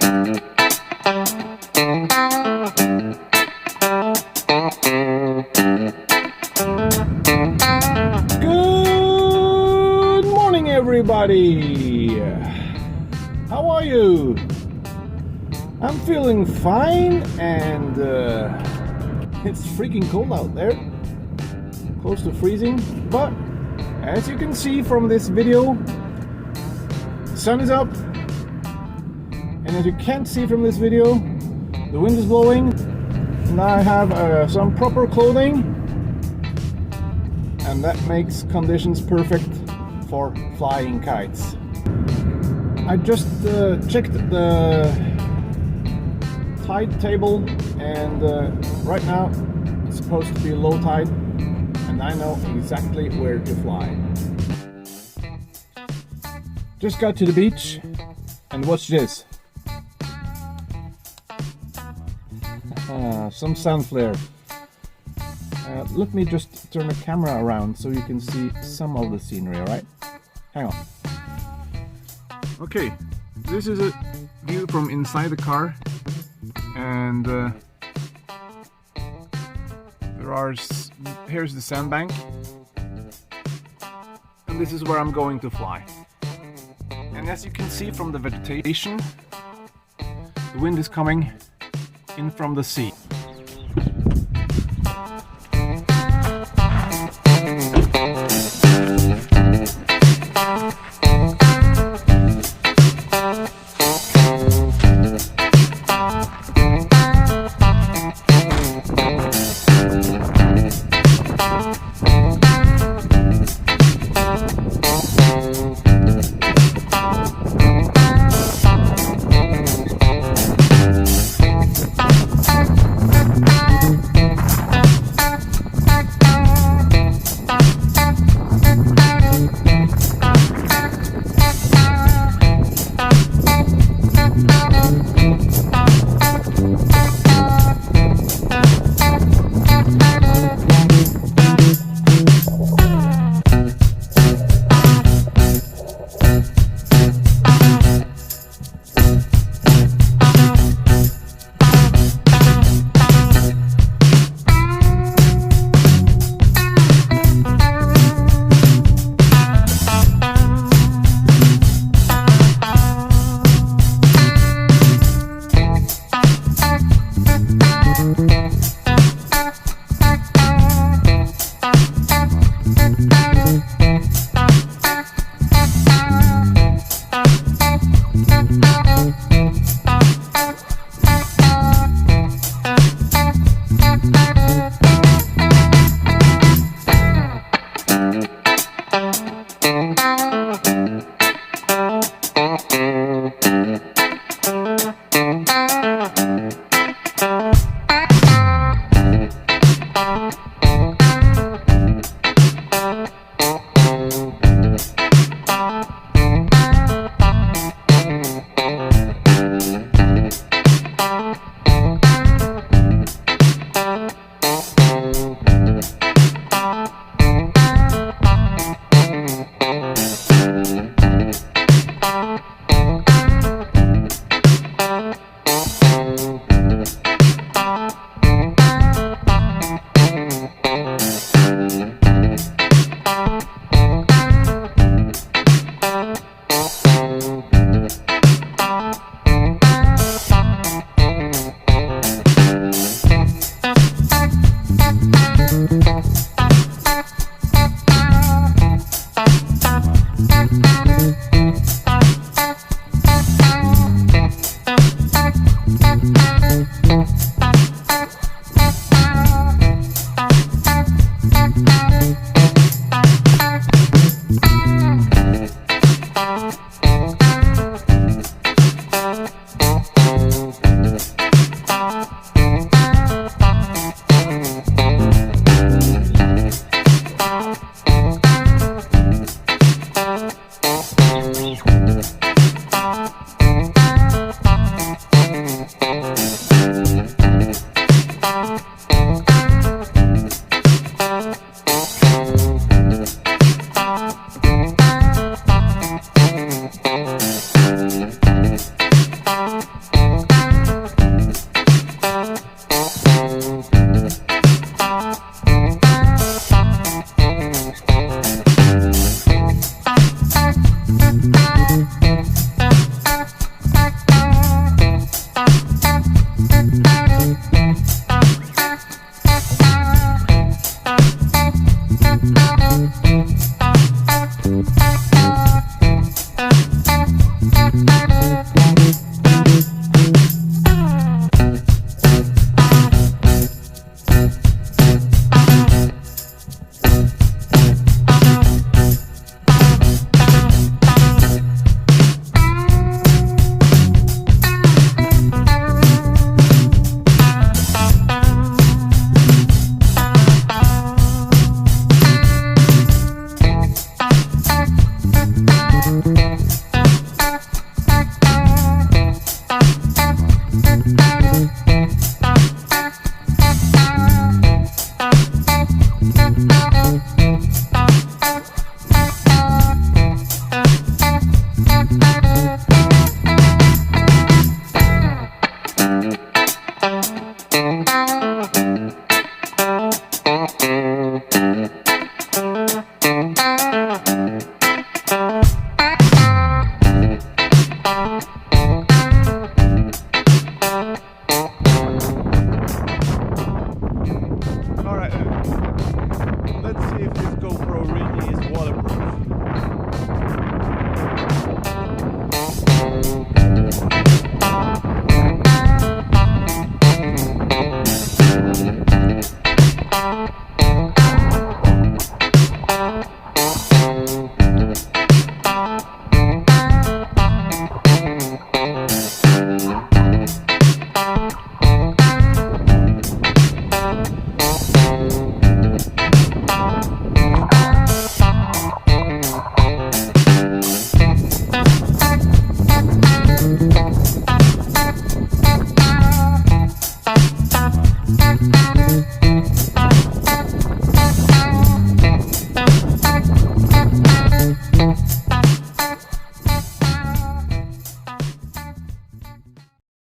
Good morning, everybody. How are you? I'm feeling fine, and it's freaking cold out there, close to freezing. But as you can see from this video, the sun is up, and as you can't see from this video, the wind is blowing, and I have some proper clothing, and that makes conditions perfect for flying kites. I just checked the tide table, and right now it's supposed to be low tide, and I know exactly where to fly. Just got to the beach, and watch this. Some sun flare. Let me just turn the camera around so you can see some of the scenery, alright? Hang on. Okay, this is a view from inside the car, and here's the sandbank, and this is where I'm going to fly. And as you can see from the vegetation, the wind is coming in from the sea.